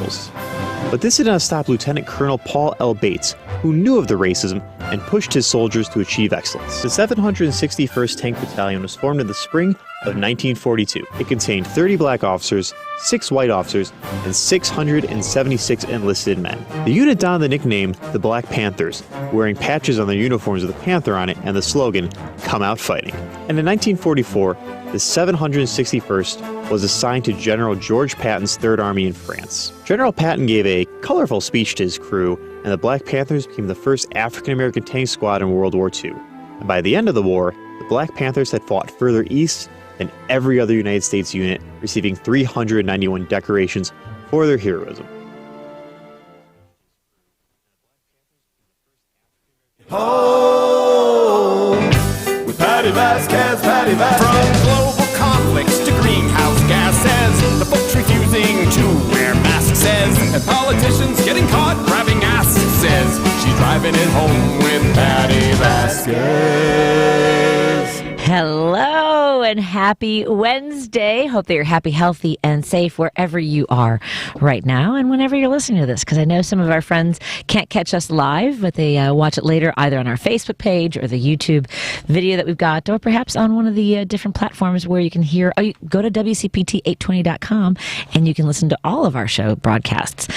criminals. But this did not stop Lieutenant Colonel Paul L. Bates, who knew of the racism and pushed his soldiers to achieve excellence. The 761st Tank Battalion was formed in the spring of 1942. It contained 30 black officers, 6 white officers, and 676 enlisted men. The unit donned the nickname the Black Panthers, wearing patches on their uniforms with a panther on it and the slogan, "Come out fighting." And in 1944, the 761st was assigned to General George Patton's Third Army in France. General Patton gave a colorful speech to his crew, and the Black Panthers became the first African-American tank squad in World War II. And by the end of the war, the Black Panthers had fought further east than every other United States unit, receiving 391 decorations for their heroism. Oh, with Patti Vasquez, Patti Vasquez. From global conflicts to greenhouse gases, the folks refusing to wear masks says, and politicians getting caught grabbing ass says, she's driving it home with Patti Vasquez. Hello and happy Wednesday. Hope that you're happy, healthy, and safe wherever you are right now and whenever you're listening to this, because I know some of our friends can't catch us live, but they watch it later either on our Facebook page or the YouTube video that we've got, or perhaps on one of the different platforms where you can hear. You go to WCPT820.com and you can listen to all of our show broadcasts.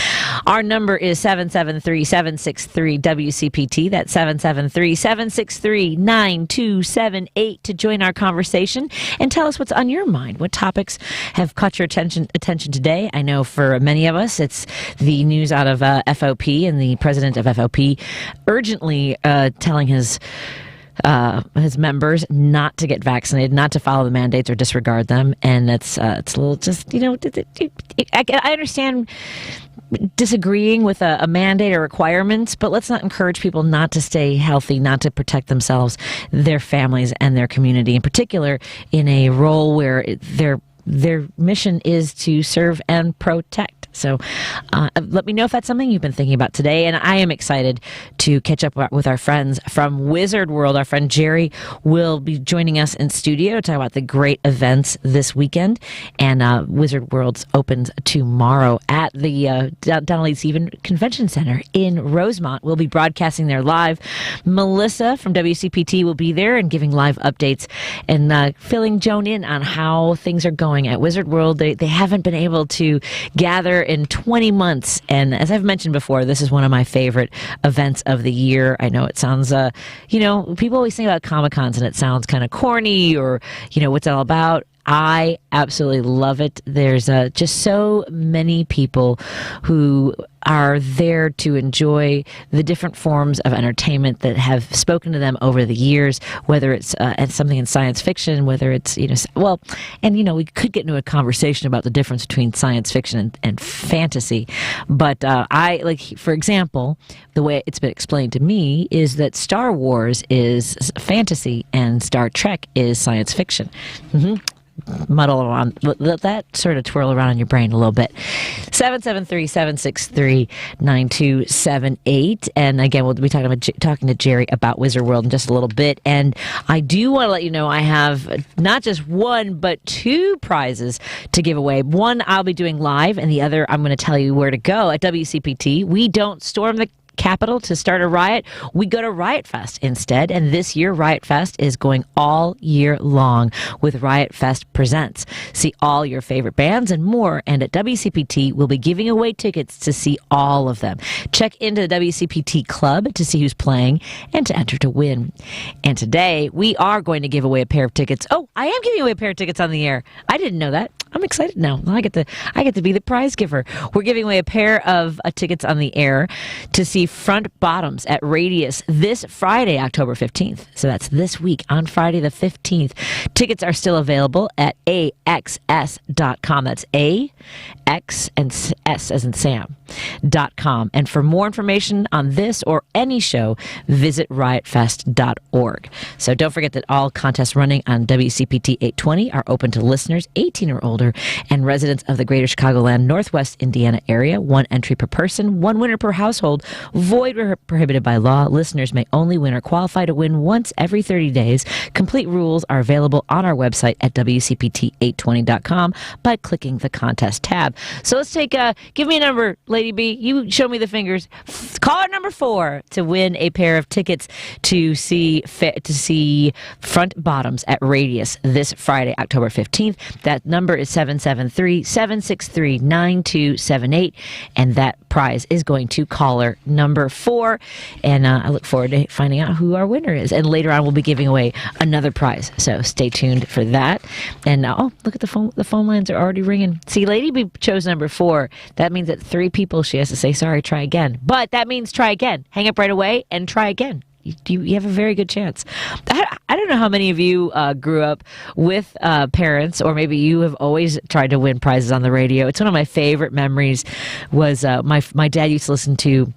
Our number is 773-763-WCPT. That's 773-763-9278 to join our conversation and tell us what's on your mind. What topics have caught your attention today? I know for many of us, it's the news out of FOP and the president of FOP urgently telling his members not to get vaccinated, not to follow the mandates or disregard them. And it's a little just, I understand disagreeing with a mandate or requirements, but let's not encourage people not to stay healthy, not to protect themselves, their families, and their community, in particular in a role where their mission is to serve and protect. So let me know if that's something you've been thinking about today. And I am excited to catch up with our friends from Wizard World. Our friend Jerry will be joining us in studio to talk about the great events this weekend. And Wizard World opens tomorrow at the Donnelly Stephen Convention Center in Rosemont. We'll be broadcasting there live. Melissa from WCPT will be there and giving live updates and filling Joan in on how things are going at Wizard World. They haven't been able to gather in 20 months. And as I've mentioned before, this is one of my favorite events of the year. I know it sounds, people always think about Comic-Cons and it sounds kind of corny or, what's it all about. I absolutely love it. There's just so many people who are there to enjoy the different forms of entertainment that have spoken to them over the years, whether it's something in science fiction, whether it's, we could get into a conversation about the difference between science fiction and fantasy. But for example, the way it's been explained to me is that Star Wars is fantasy and Star Trek is science fiction. Muddle around, let that sort of twirl around in your brain a little bit. 773-763-9278. And again, we'll be talking to Jerry about Wizard World in just a little bit. And I do want to let you know I have not just one, but 2 prizes to give away. One I'll be doing live, and the other I'm going to tell you where to go at WCPT. We don't storm the Capitol to start a riot. We go to Riot Fest instead, and this year Riot Fest is going all year long with Riot Fest Presents. See all your favorite bands and more, and at WCPT we'll be giving away tickets to see all of them. Check into the WCPT Club to see who's playing and to enter to win. And today we are going to give away a pair of tickets. Oh, I am giving away a pair of tickets on the air. I didn't know that. I'm excited now. I get to be the prize giver. We're giving away a pair of tickets on the air to see Front Bottoms at Radius this Friday, October 15th. So that's this week on Friday the 15th. Tickets are still available at AXS.com. That's A, X, and S as in Sam.com. And for more information on this or any show, visit riotfest.org. So don't forget that all contests running on WCPT 820 are open to listeners 18 or older holder and residents of the greater Chicagoland, Northwest Indiana area. 1 entry per person, 1 winner per household. Void where prohibited by law. Listeners may only win or qualify to win once every 30 days. Complete rules are available on our website at WCPT820.com by clicking the contest tab. So let's take, give me a number, Lady B. You show me the fingers. Caller number 4 to win a pair of tickets to see Front Bottoms at Radius this Friday, October 15th. That number is 773-763-9278, and that prize is going to caller number 4. And I look forward to finding out who our winner is. And later on, we'll be giving away another prize. So stay tuned for that. And look at the phone. The phone lines are already ringing. See, Lady B chose number 4. That means that 3 people she has to say, sorry, try again. But that means try again. Hang up right away and try again. You have a very good chance. I don't know how many of you grew up with parents, or maybe you have always tried to win prizes on the radio. It's one of my favorite memories. Was my dad used to listen to,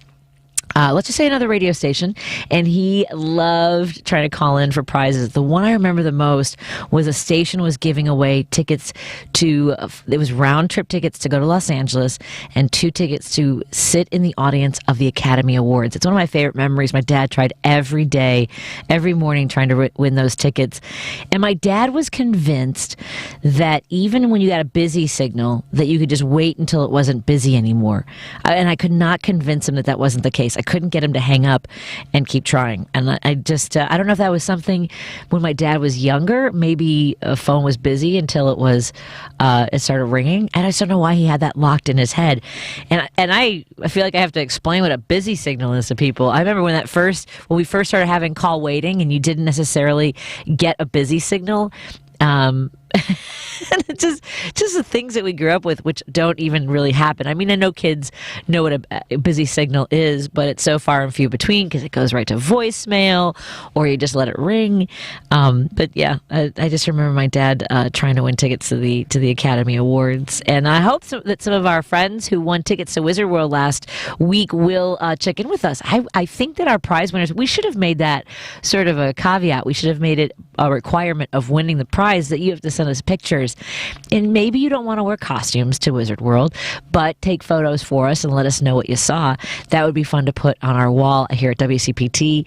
let's just say, another radio station, and he loved trying to call in for prizes. The one I remember the most was a station was giving away tickets to, it was round trip tickets to go to Los Angeles and 2 tickets to sit in the audience of the Academy Awards. It's one of my favorite memories. My dad tried every day, every morning, trying to win those tickets. And my dad was convinced that even when you got a busy signal, that you could just wait until it wasn't busy anymore. And I could not convince him that that wasn't the case. I couldn't get him to hang up and keep trying. And I just, I don't know if that was something when my dad was younger. Maybe a phone was busy until it started ringing. And I just don't know why he had that locked in his head. And I feel like I have to explain what a busy signal is to people. I remember when we first started having call waiting and you didn't necessarily get a busy signal. just the things that we grew up with, which don't even really happen. I mean, I know kids know what a busy signal is, but it's so far and few between because it goes right to voicemail or you just let it ring. But yeah, I just remember my dad trying to win tickets to the Academy Awards, and I hope that some of our friends who won tickets to Wizard World last week will check in with us. I think that our prize winners, we should have made that sort of a caveat. We should have made it a requirement of winning the prize that you have to send us pictures. And maybe you don't want to wear costumes to Wizard World, but take photos for us and let us know what you saw. That would be fun to put on our wall here at WCPT.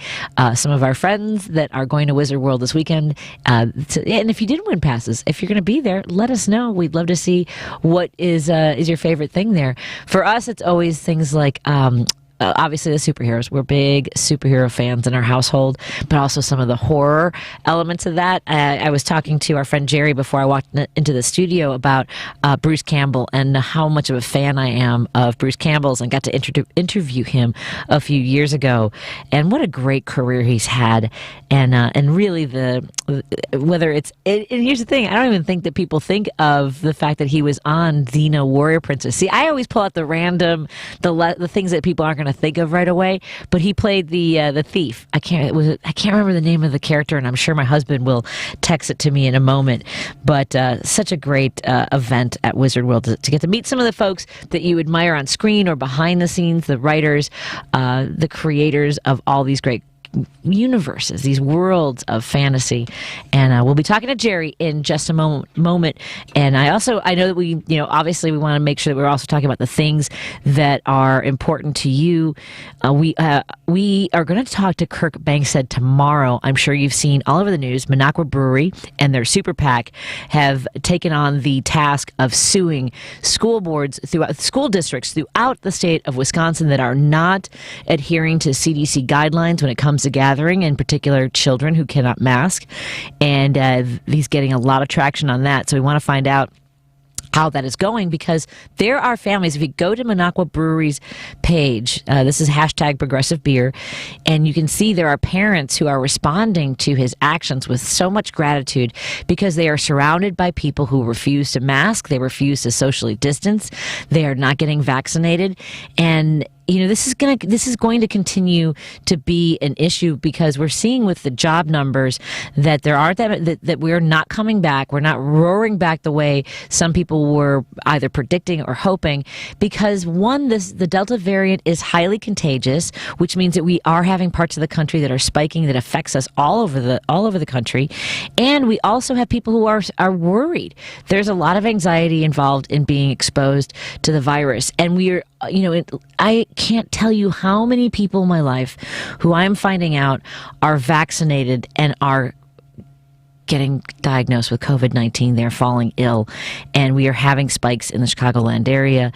Some of our friends that are going to Wizard World this weekend. And if you didn't win passes, if you're going to be there, let us know. We'd love to see what is your favorite thing there. For us, it's always things like obviously the superheroes. We're big superhero fans in our household, but also some of the horror elements of that. I was talking to our friend Jerry before I walked into the studio about Bruce Campbell and how much of a fan I am of Bruce Campbell's, and got to interview him a few years ago. And what a great career he's had. And really whether it's, and here's the thing, I don't even think that people think of the fact that he was on Xena Warrior Princess. See, I always pull out the random, the things that people aren't going to think of right away, but he played the thief. I can't remember the name of the character, and I'm sure my husband will text it to me in a moment. But such a great event at Wizard World to get to meet some of the folks that you admire on screen or behind the scenes, the writers, the creators of all these great universes, these worlds of fantasy. And we'll be talking to Jerry in just a moment. And I know that we, obviously we want to make sure that we're also talking about the things that are important to you. We are going to talk to Kirk Bankstead tomorrow. I'm sure you've seen all over the news, Minocqua Brewery and their super PAC have taken on the task of suing school boards school districts throughout the state of Wisconsin that are not adhering to CDC guidelines when it comes to gathering, in particular children who cannot mask. And he's getting a lot of traction on that. So we want to find out how that is going, because there are families. If you go to Minocqua Brewery's page, this is #ProgressiveBeer, and you can see there are parents who are responding to his actions with so much gratitude because they are surrounded by people who refuse to mask, they refuse to socially distance, they are not getting vaccinated, and this is going to continue to be an issue because we're seeing with the job numbers that there aren't that we're not coming back. We're not roaring back the way some people were either predicting or hoping, because one, the Delta variant is highly contagious, which means that we are having parts of the country that are spiking that affects us all over the country, and we also have people who are worried. There's a lot of anxiety involved in being exposed to the virus, and we're I can't tell you how many people in my life who I'm finding out are vaccinated and are getting diagnosed with COVID-19. They're falling ill, and we are having spikes in the Chicagoland area.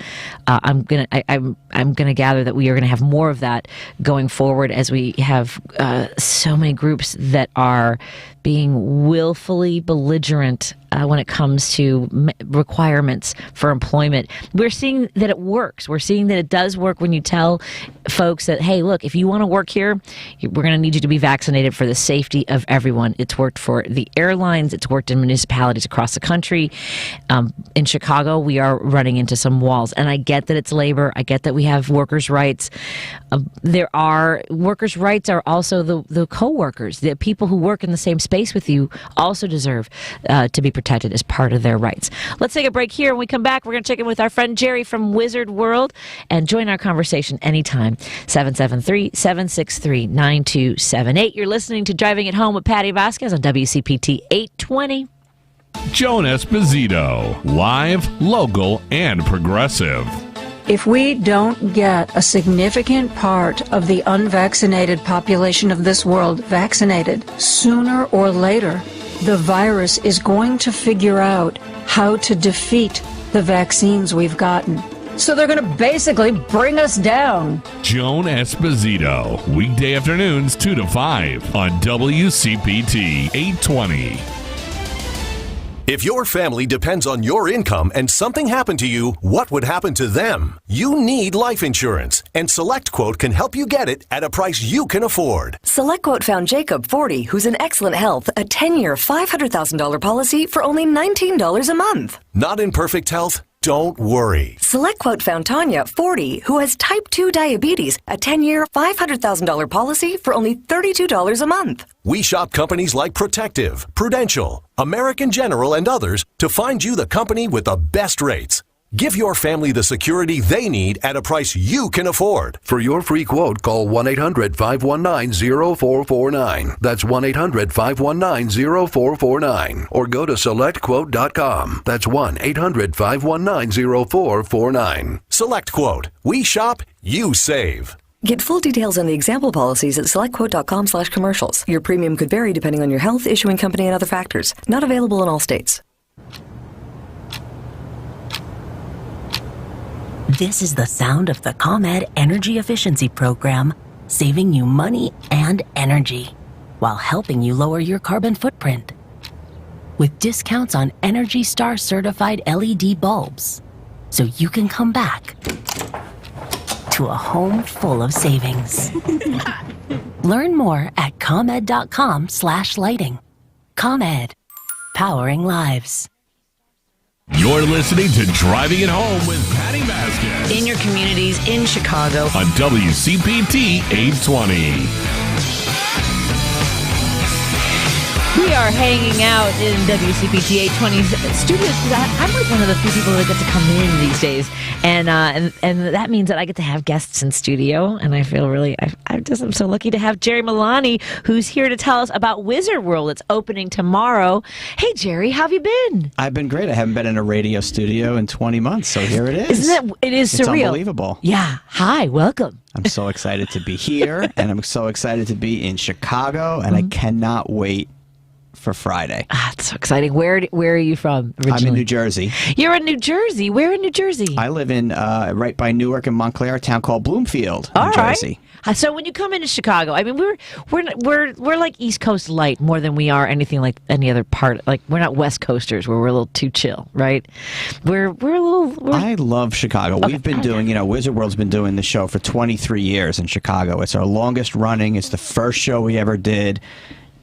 I'm gonna gather that we are gonna have more of that going forward as we have so many groups that are being willfully belligerent when it comes to requirements for employment. We're seeing that it works. We're seeing that it does work when you tell folks that, hey, look, if you want to work here, we're going to need you to be vaccinated for the safety of everyone. It's worked for the airlines. It's worked in municipalities across the country. In Chicago, we are running into some walls. And I get that it's labor. I get that we have workers' rights. Workers' rights are also the co-workers. The people who work in the same space with you also deserve to be protected as part of their rights. Let's take a break here. When we come back, we're going to check in with our friend Jerry from Wizard World and join our conversation anytime. 773-763-9278. You're listening to Driving It Home with Patti Vasquez on WCPT 820. Joan Esposito, live, local, and progressive. If we don't get a significant part of the unvaccinated population of this world vaccinated, sooner or later, the virus is going to figure out how to defeat the vaccines we've gotten. So they're going to basically bring us down. Joan Esposito, weekday afternoons 2 to 5 on WCPT 820. If your family depends on your income and something happened to you, what would happen to them? You need life insurance, and SelectQuote can help you get it at a price you can afford. SelectQuote found Jacob, 40, who's in excellent health, a 10-year, $500,000 policy for only $19 a month. Not in perfect health? Don't worry. SelectQuote found Tanya, 40, who has type 2 diabetes, a 10-year, $500,000 policy for only $32 a month. We shop companies like Protective, Prudential, American General, and others to find you the company with the best rates. Give your family the security they need at a price you can afford. For your free quote, call 1-800-519-0449. That's 1-800-519-0449. Or go to SelectQuote.com. That's 1-800-519-0449. SelectQuote. We shop, you save. Get full details on the example policies at selectquote.com/commercials. Your premium could vary depending on your health, issuing company, and other factors. Not available in all states. This is the sound of the ComEd Energy Efficiency Program, saving you money and energy while helping you lower your carbon footprint. With discounts on Energy Star certified LED bulbs, so you can come back to a home full of savings. Learn more at ComEd.com/lighting. ComEd, powering lives. You're listening to Driving It Home with Patti Vasquez. In your communities, in Chicago. On WCPT 820. We are hanging out in WCPT 820's studios because I'm like one of the few people that get to come in these days, and that means that I get to have guests in studio, and I feel really I'm so lucky to have Jerry Milani, who's here to tell us about Wizard World. It's opening tomorrow. Hey Jerry, how have you been? I've been great. I haven't been in a radio studio in 20 months, so here it is. It is it's surreal. Unbelievable. Yeah. Hi, welcome. I'm so excited to be here, and I'm so excited to be in Chicago, and I cannot wait for Friday. It's so exciting. Where are you from originally? I'm in New Jersey. You're in New Jersey. Where in New Jersey? I live in right by Newark and Montclair, a town called Bloomfield, New Jersey. So when you come into Chicago, I mean, we're like East Coast light more than we are anything like any other part. Like we're not West Coasters where we're a little too chill, right? I love Chicago. Okay. We've been doing, Wizard World's been doing the show for 23 years in Chicago. It's our longest running. It's the first show we ever did.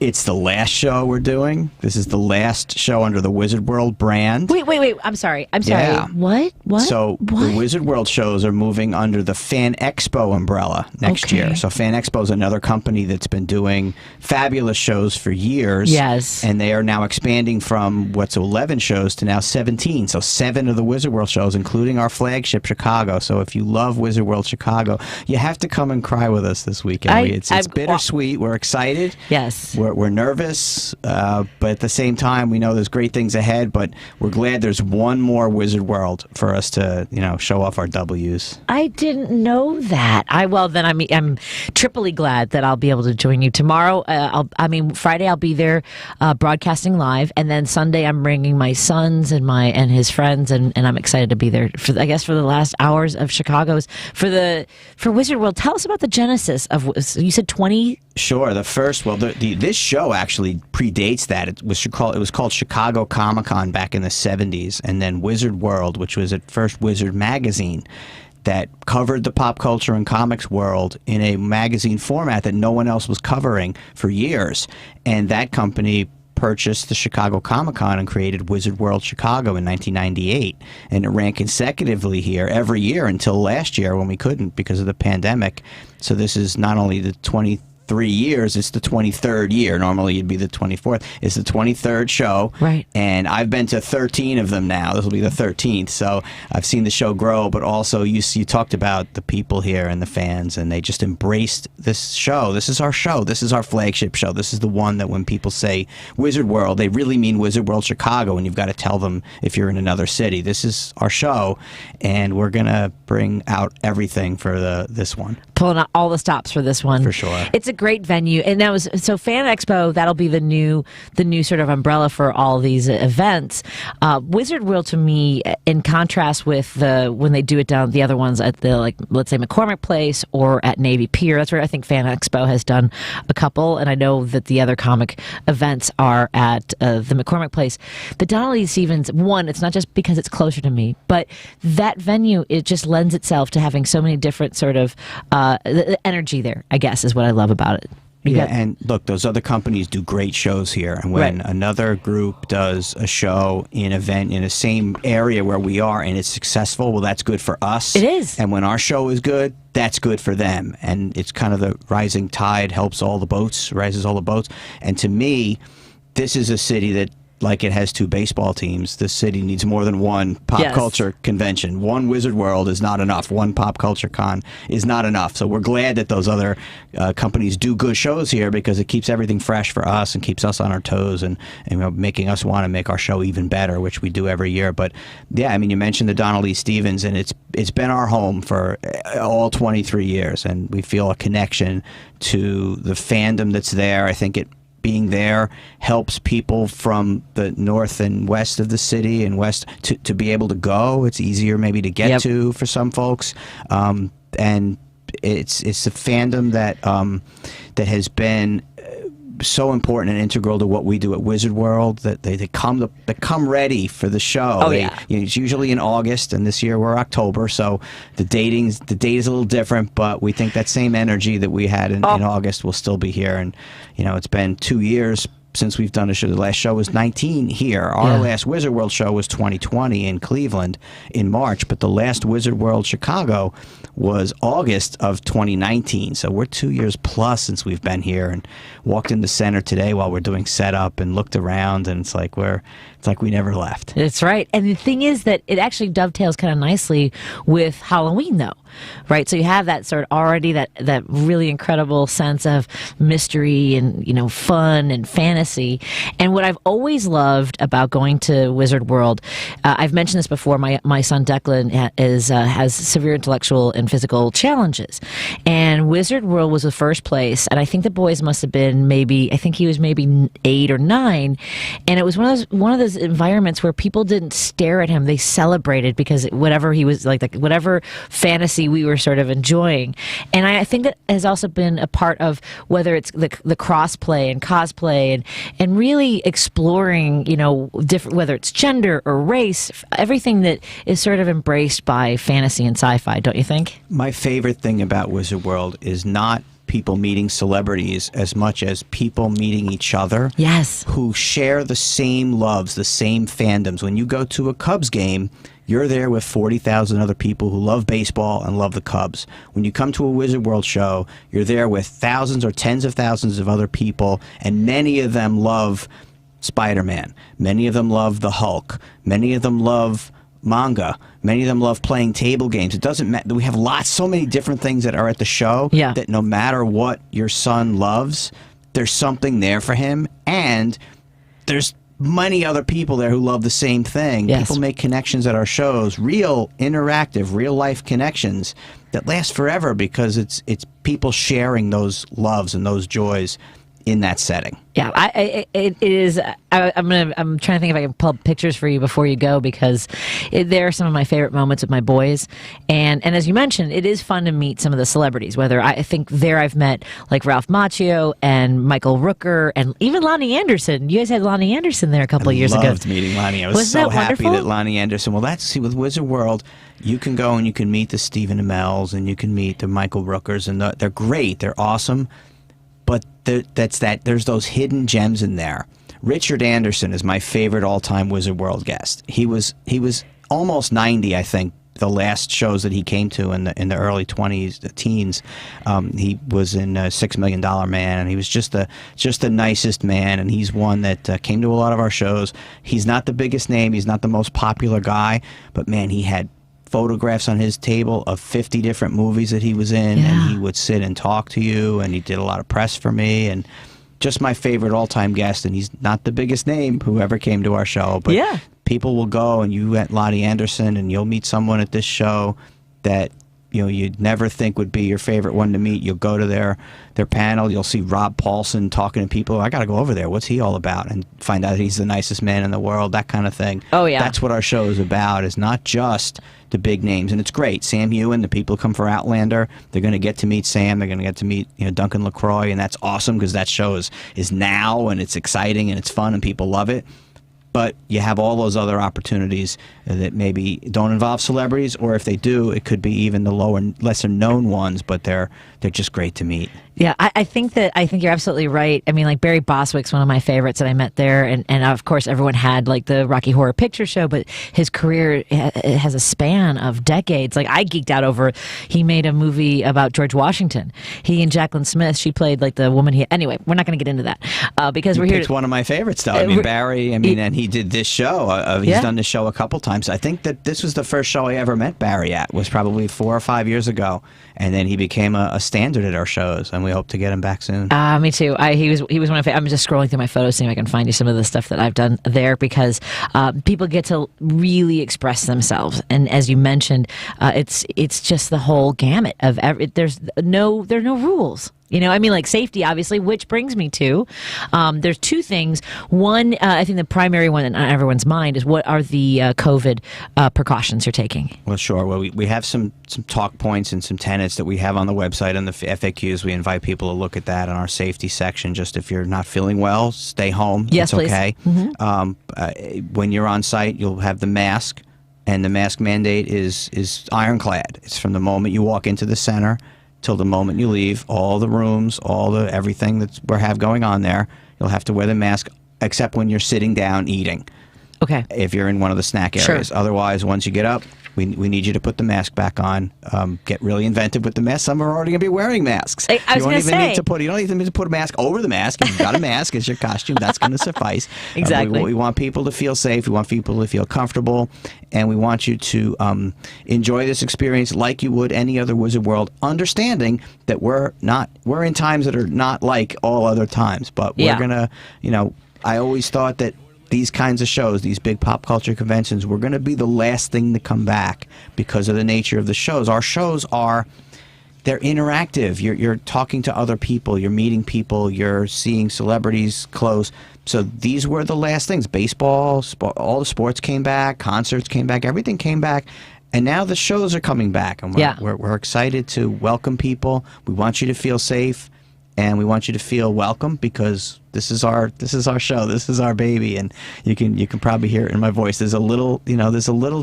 It's the last show we're doing. This is the last show under the Wizard World brand. Wait. I'm sorry. Yeah. What? So the Wizard World shows are moving under the Fan Expo umbrella next year. So Fan Expo is another company that's been doing fabulous shows for years. Yes. And they are now expanding from what's 11 shows to now 17. So 7 of the Wizard World shows, including our flagship Chicago. So if you love Wizard World Chicago, you have to come and cry with us this weekend. It's bittersweet. We're excited. Yes. We're nervous, but at the same time, we know there's great things ahead. But we're glad there's one more Wizard World for us to, show off our W's. I didn't know that. I'm triply glad that I'll be able to join you tomorrow. Friday I'll be there broadcasting live, and then Sunday I'm bringing my sons and his friends, and I'm excited to be there for the last hours of Chicago's for Wizard World. Tell us about the genesis of. You said 20. Sure. The first, this show actually predates that. It was called Chicago Comic-Con back in the 70s, and then Wizard World, which was at first Wizard Magazine, that covered the pop culture and comics world in a magazine format that no one else was covering for years. And that company purchased the Chicago Comic-Con and created Wizard World Chicago in 1998. And it ran consecutively here every year until last year when we couldn't because of the pandemic. So this is not only the 23 years, it's the 23rd year. Normally it'd be the 24th. It's the 23rd show. Right. And I've been to 13 of them now. This will be the 13th. So I've seen the show grow, but also you talked about the people here and the fans, and they just embraced this show. This is our show. This is our flagship show. This is the one that when people say Wizard World, they really mean Wizard World Chicago, and you've got to tell them if you're in another city. This is our show, and we're going to bring out everything for this one. Pulling out all the stops for this one. For sure. It's a great venue, and that was Fan Expo. That'll be the new sort of umbrella for all these events. Wizard World, to me, in contrast with when they do it down the other ones at the let's say McCormick Place or at Navy Pier. That's where I think Fan Expo has done a couple, and I know that the other comic events are at the McCormick Place. The Donald E. Stevens one. It's not just because it's closer to me, but that venue, it just lends itself to having so many different sort of the energy there, I guess, is what I love about it. And look, those other companies do great shows here. And when another group does a show, an event in the same area where we are, and it's successful, well, that's good for us. It is. And when our show is good, that's good for them. And it's kind of the rising tide rises all the boats. And to me, this is a city that, like it has 2 baseball teams, this city needs more than one pop culture convention. One Wizard World is not enough. One pop culture con is not enough. So we're glad that those other companies do good shows here because it keeps everything fresh for us and keeps us on our toes and making us want to make our show even better, which we do every year. But yeah, you mentioned the Donald E. Stevens, and it's been our home for all 23 years, and we feel a connection to the fandom that's there. I think being there helps people from the north and west of the city and west to be able to go. It's easier maybe to get to for some folks. And it's a fandom that has been so important and integral to what we do at Wizard World, that they come ready for the show. It's usually in August, and this year we're October, so the date is a little different, but we think that same energy that we had in August will still be here. And it's been 2 years since we've done a show. The last show was 19 here. Our last Wizard World show was 2020 in Cleveland in March, but the last Wizard World Chicago was August of 2019. So we're 2 years plus since we've been here, and walked in the center today while we're doing setup and looked around, and it's like we never left. That's right. And the thing is that it actually dovetails kind of nicely with Halloween, though, right? So you have that sort of already that really incredible sense of mystery and, fun and fantasy. And what I've always loved about going to Wizard World, I've mentioned this before, my son Declan has severe intellectual and physical challenges. And Wizard World was the first place, and I think the boys must have been he was maybe 8 or 9, and it was one of those environments where people didn't stare at him, they celebrated because whatever he was whatever fantasy we were sort of enjoying. And I think that has also been a part of whether it's the cross-play and cosplay and really exploring, different, whether it's gender or race, everything that is sort of embraced by fantasy and sci-fi, don't you think? My favorite thing about Wizard World is not people meeting celebrities as much as people meeting each other. Yes. Who share the same loves, the same fandoms. When you go to a Cubs game, you're there with 40,000 other people who love baseball and love the Cubs. When you come to a Wizard World show, you're there with thousands or tens of thousands of other people, and many of them love Spider-Man. Many of them love the Hulk. Many of them love manga. Many of them love playing table games. It doesn't matter. We have so many different things that are at the show that no matter what your son loves, there's something there for him, and there's many other people there who love the same thing. Yes. People make connections at our shows, real interactive, real life connections that last forever because it's people sharing those loves and those joys in that setting. Yeah, it is. I'm trying to think if I can pull up pictures for you before you go, because they're some of my favorite moments with my boys. And as you mentioned, it is fun to meet some of the celebrities. Whether I think I've met like Ralph Macchio and Michael Rooker and even Lonnie Anderson. You guys had Lonnie Anderson there a couple of years ago. I loved meeting Lonnie. I was so happy that Lonnie Anderson. Well, with Wizard World, you can go and you can meet the Stephen Amells and you can meet the Michael Rookers, and they're great. They're awesome. But there's those hidden gems in there. Richard Anderson is my favorite all-time Wizard World guest. He was almost 90, I think, the last shows that he came to in the early teens. He was in $6 Million Man, and he was just the nicest man. And he's one that came to a lot of our shows. He's not the biggest name. He's not the most popular guy, but man, he had photographs on his table of 50 different movies that he was in, and he would sit and talk to you, and he did a lot of press for me, and just my favorite all-time guest. And he's not the biggest name, whoever came to our show, but people will go, and you at Lonnie Anderson, and you'll meet someone at this show that you'd never think would be your favorite one to meet. You'll go to their panel. You'll see Rob Paulson talking to people. I got to go over there. What's he all about? And find out he's the nicest man in the world, that kind of thing. Oh, yeah. That's what our show is about, is not just the big names. And it's great. Sam Heughan, the people who come for Outlander, they're going to get to meet Sam. They're going to get to meet Duncan LaCroix, and that's awesome because that show is now, and it's exciting, and it's fun, and people love it. But you have all those other opportunities that maybe don't involve celebrities, or if they do, it could be even the lesser known ones, but they're just great to meet. Yeah, I think you're absolutely right. I mean, like Barry Bostwick's one of my favorites that I met there, and of course everyone had like the Rocky Horror Picture Show, but his career has a span of decades. Like I geeked out over, he made a movie about George Washington. He and Jacqueline Smith, she played like the woman. Anyway, we're not going to get into that because we're here. It's one of my favorites, though. I mean, Barry. I mean, and he did this show. He's done this show a couple times. I think that this was the first show I ever met Barry at. Was probably 4 or 5 years ago, and then he became a standard at our shows, and we hope to get him back soon. Me too. He was one of. I'm just scrolling through my photos, seeing if I can find you some of the stuff that I've done there, because people get to really express themselves, and as you mentioned, it's just the whole gamut of there are no rules. I mean, like safety, obviously, which brings me to, there's two things. One, I think the primary one in everyone's mind is, what are the COVID precautions you're taking? Well, sure. Well, we have some talk points and some tenets that we have on the website and the FAQs. We invite people to look at that in our safety section. Just if you're not feeling well, stay home. Yes, it's please. Okay. Mm-hmm. When you're on site, you'll have the mask, and the mask mandate is ironclad. It's from the moment you walk into the center till the moment you leave. All the rooms, everything that we have going on there, you'll have to wear the mask, except when you're sitting down eating. Okay. If you're in one of the snack areas. Sure. Otherwise, once you get up, we need you to put the mask back on. Get really inventive with the mask. Some are already going to be wearing masks. You don't even need to put a mask over the mask. If you've got a mask as your costume, that's going to suffice. Exactly. We want people to feel safe. We want people to feel comfortable. And we want you to enjoy this experience like you would any other Wizard World, understanding that we're in times that are not like all other times. But we're going to, I always thought that these kinds of shows, these big pop culture conventions, were going to be the last thing to come back because of the nature of the shows. Our shows they're interactive. You're talking to other people. You're meeting people. You're seeing celebrities close. So these were the last things. Baseball, all the sports came back. Concerts came back. Everything came back. And now the shows are coming back. And we're excited to welcome people. We want you to feel safe. and we want you to feel welcome because this is our show, this is our baby, and you can probably hear it in my voice. There's a little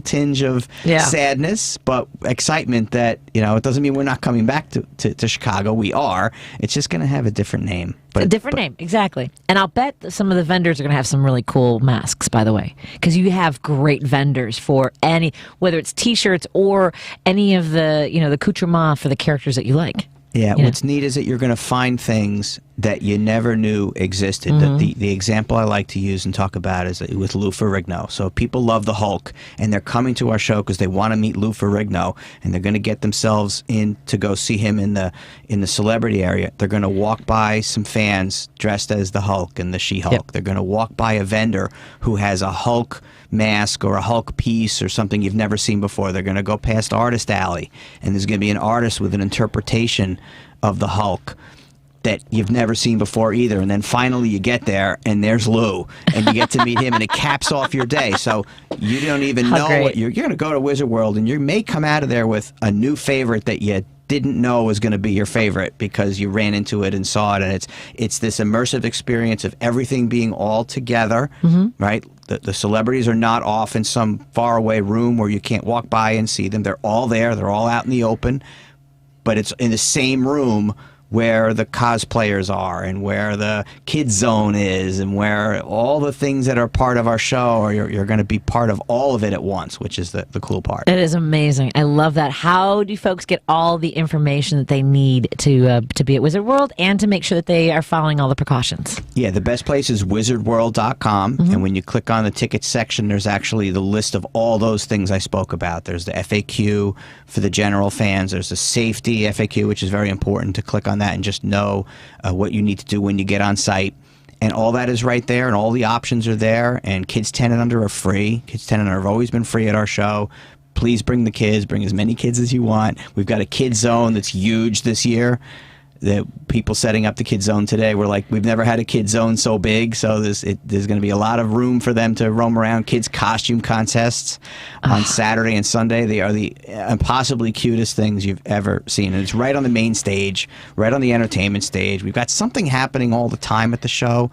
tinge of sadness, but excitement that it doesn't mean we're not coming back to Chicago. We are. It's just going to have a different name. A different name, exactly. And I'll bet that some of the vendors are going to have some really cool masks, by the way, because you have great vendors for whether it's T-shirts or any of the the accoutrement for the characters that you like. Yeah, what's neat is that you're going to find things that you never knew existed. The example I like to use and talk about is with Lou Ferrigno. So people love the Hulk, and they're coming to our show because they want to meet Lou Ferrigno, and they're going to get themselves in to go see him in the celebrity area. They're going to walk by some fans dressed as the Hulk and the She-Hulk. Yep. They're going to walk by a vendor who has a Hulk mask or a Hulk piece or something you've never seen before. They're going to go past Artist Alley, and there's going to be an artist with an interpretation of the Hulk that you've never seen before either. And then finally you get there, and there's Lou, and you get to meet him, and it caps off your day. So you don't even know what you're going to go to Wizard World, and you may come out of there with a new favorite that you didn't know was going to be your favorite because you ran into it and saw it. And it's this immersive experience of everything being all together, right? The celebrities are not off in some faraway room where you can't walk by and see them. They're all there. They're all out in the open. But it's in the same room where the cosplayers are and where the kids zone is and where all the things that are part of our show, or you're going to be part of all of it at once, which is the cool part. It is amazing. I love that. How do folks get all the information that they need to be at Wizard World and to make sure that they are following all the precautions? Yeah, the best place is wizardworld.com, and when you click on the tickets section, there's actually the list of all those things I spoke about. There's the FAQ for the general fans. There's the safety FAQ, which is very important to click on that and just know what you need to do when you get on site. And all that is right there, and all the options are there, and kids 10 and under are free. Kids 10 and under have always been free at our show. Please bring the kids. Bring as many kids as you want. We've got a kids zone that's huge this year. The people setting up the kids zone today were like, we've never had a kids zone so big, so there's going to be a lot of room for them to roam around. Kids costume contests on Saturday and Sunday. They are the impossibly cutest things you've ever seen, and it's right on the main stage, right on the entertainment stage. We've got something happening all the time at the show.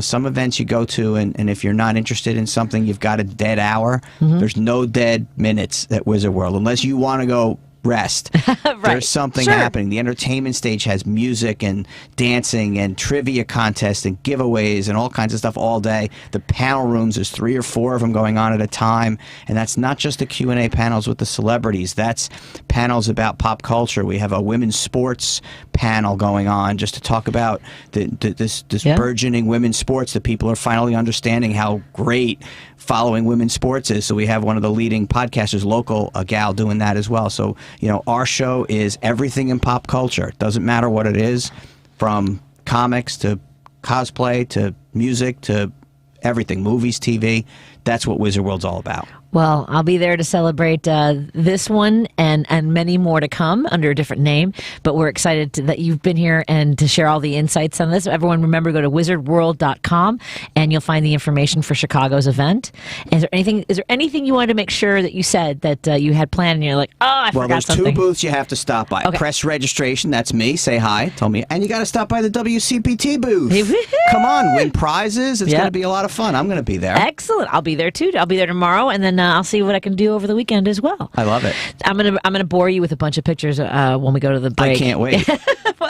Some events you go to, and if you're not interested in something, you've got a dead hour. There's no dead minutes at Wizard World unless you want to go rest. Right. There's something happening. The entertainment stage has music and dancing and trivia contests and giveaways and all kinds of stuff all day. The panel rooms, there's 3 or 4 of them going on at a time, and that's not just the Q&A panels with the celebrities. That's panels about pop culture. We have a women's sports panel going on just to talk about this burgeoning women's sports that people are finally understanding how great following women's sports is. So we have one of the leading podcasters, local, a gal, doing that as well. So our show is everything in pop culture. It doesn't matter what it is, from comics to cosplay to music to everything, movies, TV. That's what Wizard World's all about. Well, I'll be there to celebrate this one and many more to come under a different name. But we're excited that you've been here and to share all the insights on this. Everyone, remember, go to wizardworld.com and you'll find the information for Chicago's event. Is there anything you wanted to make sure that you said that you had planned and you're like, I forgot something? Well, there's 2 booths you have to stop by. Okay. Press registration, that's me, say hi, tell me. And you got to stop by the WCPT booth. Come on, win prizes. It's going to be a lot of fun. I'm going to be there. Excellent. I'll be there too. I'll be there tomorrow, and then I'll see what I can do over the weekend as well. I love it. I'm gonna bore you with a bunch of pictures when we go to the break. I can't wait.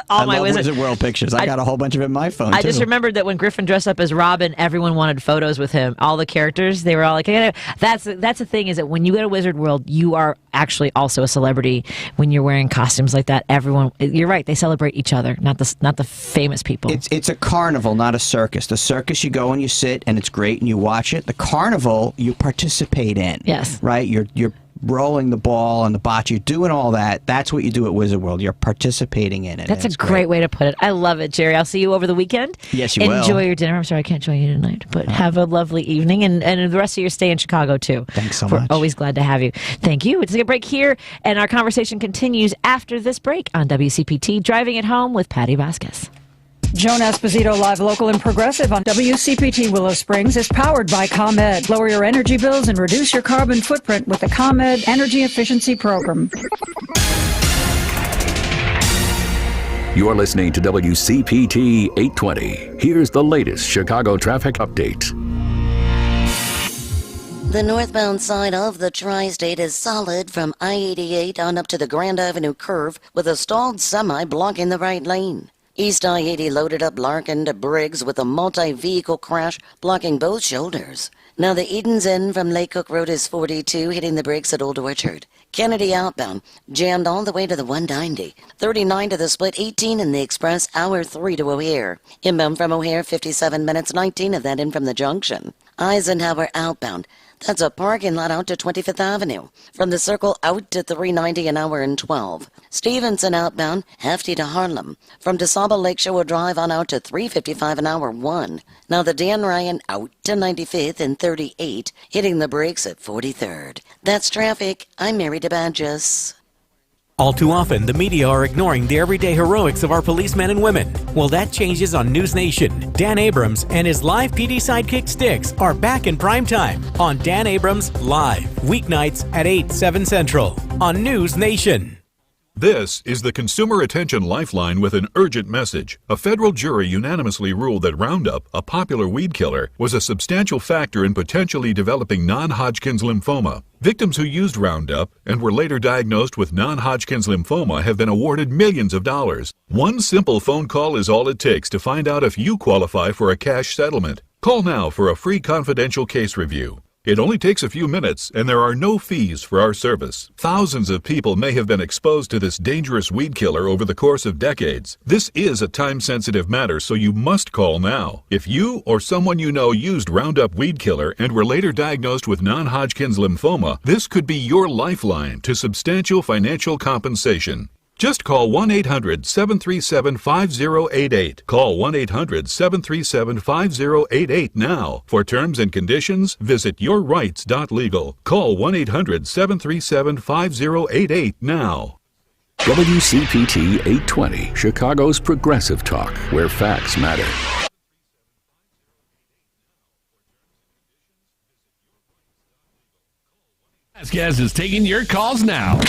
I love Wizard World pictures. I got a whole bunch of it in my phone, I just remembered that when Griffin dressed up as Robin, everyone wanted photos with him. All the characters, they were all like, that's the thing, is that when you go to Wizard World, you are actually also a celebrity when you're wearing costumes like that. Everyone, you're right, they celebrate each other, not the famous people. It's a carnival, not a circus. The circus, you go and you sit, and it's great, and you watch it. The carnival, you participate in. Yes. Right? You're rolling the ball and the bocce, you're doing all that. That's what you do at Wizard World. You're participating in it. That's a great way to put it. I love it, Jerry. I'll see you over the weekend. Yes, you will. Enjoy your dinner. I'm sorry I can't join you tonight, but have a lovely evening and the rest of your stay in Chicago, too. Thanks so We're much. always glad to have you. Thank you. Let's take a break here, and our conversation continues after this break on WCPT, Driving It Home with Patti Vasquez. Joan Esposito, live, local, and progressive on WCPT Willow Springs is powered by ComEd. Lower your energy bills and reduce your carbon footprint with the ComEd Energy Efficiency Program. You're listening to WCPT 820. Here's the latest Chicago traffic update. The northbound side of the tri-state is solid from I-88 on up to the Grand Avenue curve with a stalled semi blocking the right lane. East I-80 loaded up Larkin to Briggs with a multi-vehicle crash blocking both shoulders. Now the Eden's End from Lake Cook Road is 42, hitting the brakes at Old Orchard. Kennedy outbound, jammed all the way to the 190. 39 to the split, 18 in the express, hour 3 to O'Hare. Inbound from O'Hare, 57 minutes, 19 of that in from the junction. Eisenhower outbound. That's a parking lot out to 25th Avenue. From the Circle out to 390 an hour and 12. Stevenson outbound, Hefty to Harlem. From DeSable Lakeshore Drive on out to 355 an hour 1. Now the Dan Ryan out to 95th and 38, hitting the brakes at 43rd. That's traffic. I'm Mary DeBadges. All too often, the media are ignoring the everyday heroics of our policemen and women. Well, that changes on News Nation. Dan Abrams and his live PD sidekick Sticks are back in prime time on Dan Abrams Live, weeknights at 8, 7 Central on News Nation. This is the Consumer Attention Lifeline with an urgent message. A federal jury unanimously ruled that Roundup, a popular weed killer, was a substantial factor in potentially developing non-Hodgkin's lymphoma. Victims who used Roundup and were later diagnosed with non-Hodgkin's lymphoma have been awarded millions of dollars. One simple phone call is all it takes to find out if you qualify for a cash settlement. Call now for a free confidential case review. It only takes a few minutes, and there are no fees for our service. Thousands of people may have been exposed to this dangerous weed killer over the course of decades. This is a time-sensitive matter, so you must call now. If you or someone you know used Roundup weed killer and were later diagnosed with non-Hodgkin's lymphoma, this could be your lifeline to substantial financial compensation. Just call 1-800-737-5088. Call 1-800-737-5088 now. For terms and conditions, visit yourrights.legal. Call 1-800-737-5088 now. WCPT 820, Chicago's progressive talk, where facts matter. Vasquez is taking your calls now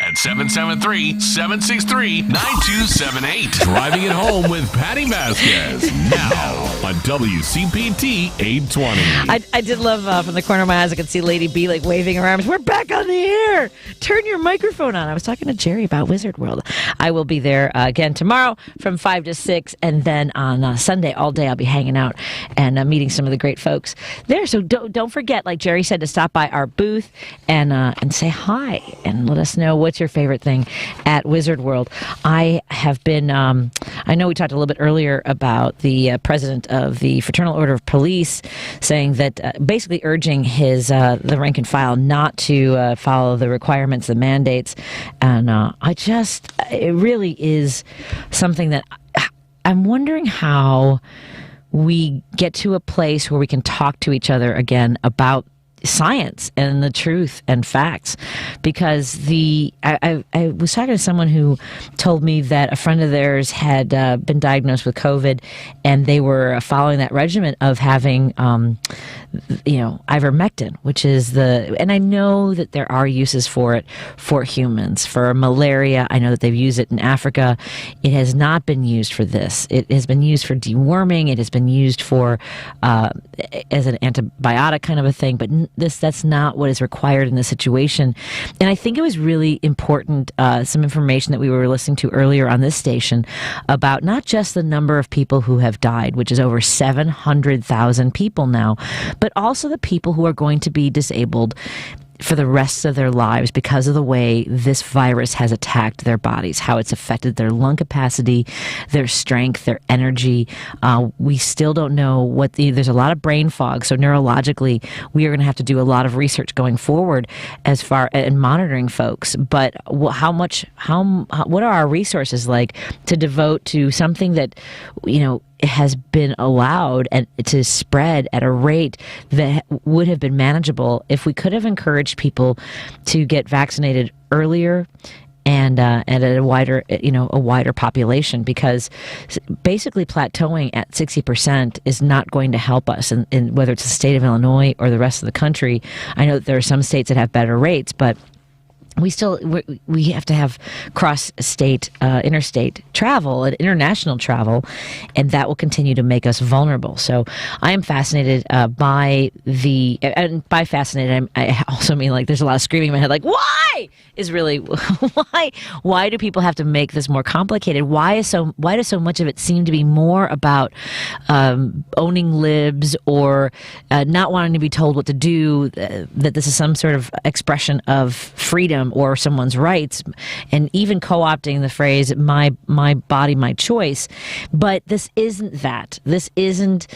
at 773-763-9278. Driving it home with Patti Vasquez now on WCPT 820. I did love from the corner of my eyes, I could see Lady B like waving her arms. We're back on the air. Turn your microphone on. I was talking to Jerry about Wizard World. I will be there again tomorrow from 5 to 6, and then on Sunday all day I'll be hanging out and meeting some of the great folks there. So don't forget, like Jerry said, to stop by our booth and say hi and let us know what's your favorite thing at Wizard World. I have been, I know we talked a little bit earlier about the president of the Fraternal Order of Police saying that basically urging the rank and file not to follow the requirements, the mandates. And it really is something that I'm wondering how we get to a place where we can talk to each other again about science and the truth and facts, because I was talking to someone who told me that a friend of theirs had been diagnosed with COVID, and they were following that regimen of having ivermectin, which is and I know that there are uses for it for humans. For malaria, I know that they've used it in Africa. It has not been used for this. It has been used for deworming. It has been used for as an antibiotic kind of a thing, but that's not what is required in this situation. And I think it was really important, some information that we were listening to earlier on this station about not just the number of people who have died, which is over 700,000 people now, but also the people who are going to be disabled for the rest of their lives because of the way this virus has attacked their bodies, how it's affected their lung capacity, their strength, their energy. We still don't know there's a lot of brain fog. So neurologically, we are going to have to do a lot of research going forward as far in monitoring folks. But what are our resources like to devote to something that, has been allowed and to spread at a rate that would have been manageable if we could have encouraged people to get vaccinated earlier and at a wider population, because basically plateauing at 60% is not going to help us in whether it's the state of Illinois or the rest of the country. I know that there are some states that have better rates, but we have to have cross-state, interstate travel and international travel, and that will continue to make us vulnerable. So I am fascinated by fascinated, I also mean like there's a lot of screaming in my head, like why is really why do people have to make this more complicated? Why does so much of it seem to be more about owning libs or not wanting to be told what to do? That this is some sort of expression of freedom or someone's rights, and even co-opting the phrase my body, my choice. But this isn't that. This isn't.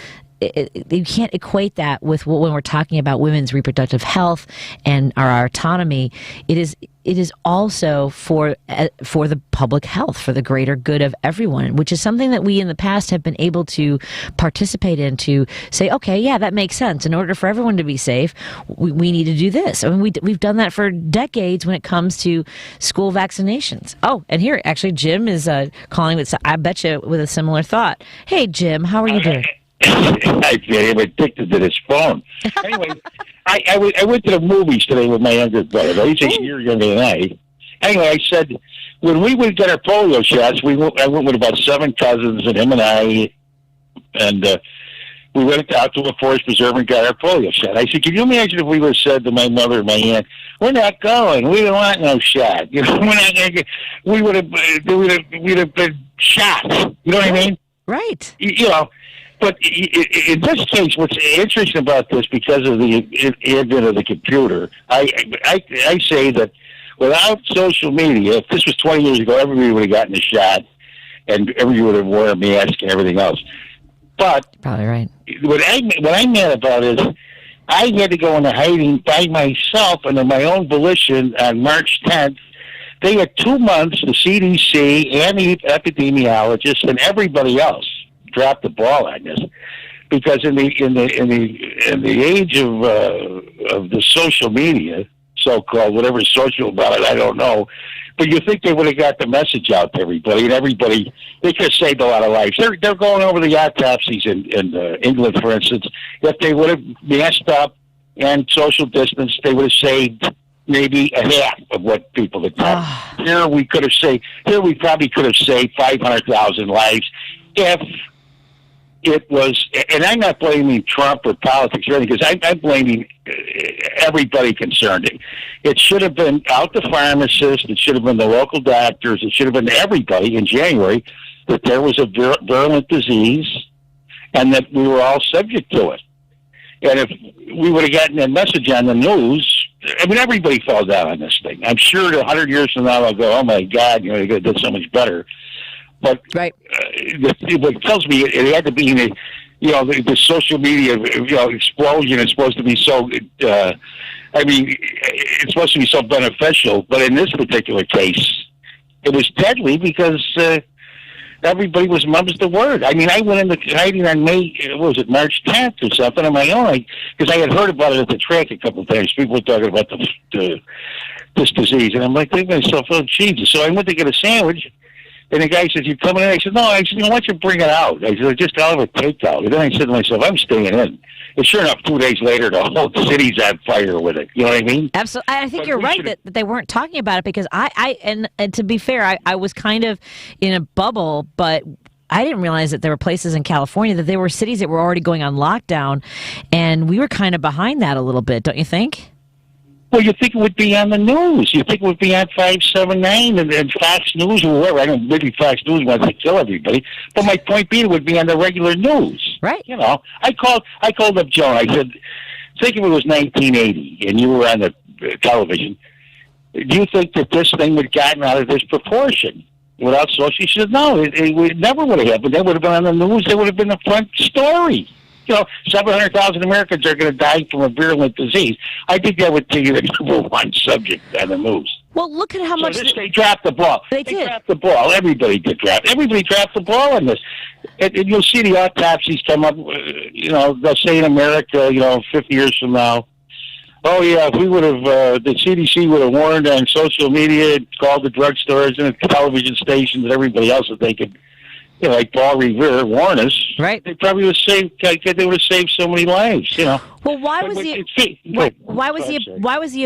You can't equate that with when we're talking about women's reproductive health and our autonomy. It is also for the public health, for the greater good of everyone, which is something that we in the past have been able to participate in, to say, okay, yeah, that makes sense. In order for everyone to be safe, we need to do this. I mean, we've done that for decades when it comes to school vaccinations. Oh, and here, actually, Jim is calling with, I bet you, with a similar thought. Hey, Jim, how are you doing? I'm addicted to this phone. Anyway, I went to the movies today with my younger brother. He's a year younger than I. Anyway, I said, when we would get our polio shots, I went with about 7 cousins and him and I, and we went out to a forest preserve and got our polio shot. I said, can you imagine if we would have said to my mother and my aunt, we're not going, we don't want no shot. You know, we're not going to get, we'd have been shot. You know what I mean? Right. You know. But in this case, what's interesting about this, because of the advent of the computer, I say that without social media, if this was 20 years ago, everybody would have gotten a shot, and everybody would have worn a mask and everything else. But probably right. What I'm mad about is I had to go into hiding by myself and on my own volition on March 10th. They had 2 months, the CDC and the epidemiologists and everybody else dropped the ball on this, because in the age of the social media, so-called, whatever's social about it, I don't know, but you think they would have got the message out to everybody, and everybody, they could have saved a lot of lives. They're going over the autopsies in England, for instance. If they would have masked up and social distance, they would have saved maybe a half of what people had done. Here we probably could have saved 500,000 lives if it was, and I'm not blaming Trump or politics or anything, because I'm blaming everybody concerned. It should have been out the pharmacists, it should have been the local doctors, it should have been everybody in January that there was a virulent disease and that we were all subject to it. And if we would have gotten that message on the news, I mean, everybody fell down on this thing. I'm sure that 100 years from now they'll go, oh my God, you know, they could have done so much better. But right. What tells me it had to be, the social media, explosion is supposed to be so. It's supposed to be so beneficial, but in this particular case, it was deadly because everybody was mum's the word. I mean, I went into hiding on March 10th or something on my own, because I had heard about it at the track a couple of times. People were talking about this disease, and I'm like, thinking to myself, oh Jesus! So I went to get a sandwich. And the guy says, you coming in? I said, no. I said, why don't you bring it out? I said, just out of a takeout. And then I said to myself, I'm staying in. And sure enough, 2 days later, the whole city's on fire with it. You know what I mean? Absolutely. I think you're right that they weren't talking about it, because and to be fair, I was kind of in a bubble, but I didn't realize that there were places in California, that there were cities that were already going on lockdown, and we were kind of behind that a little bit, don't you think? Well, you think it would be on the news. You think it would be on 579 and Fox News or whatever. I don't know, maybe Fox News wants to kill everybody. But my point being, it would be on the regular news. Right. You know, I called up Joan. I said, think if it was 1980 and you were on the television, do you think that this thing would have gotten out of this proportion without social? She said, no, it never would have happened. They would have been on the news. They would have been the front story. 700,000 Americans are going to die from a virulent disease. I think that would be the number one subject on the news. Well, look at how much they dropped the ball. They did. Dropped the ball. Everybody dropped the ball on this. And you'll see the autopsies come up. They'll say in America, 50 years from now, oh yeah, if we would have, the CDC would have warned on social media, called the drugstores and the television stations and everybody else that they could. Like Paul Revere warn us, right? They probably would have saved. They would have saved so many lives. Well, why was the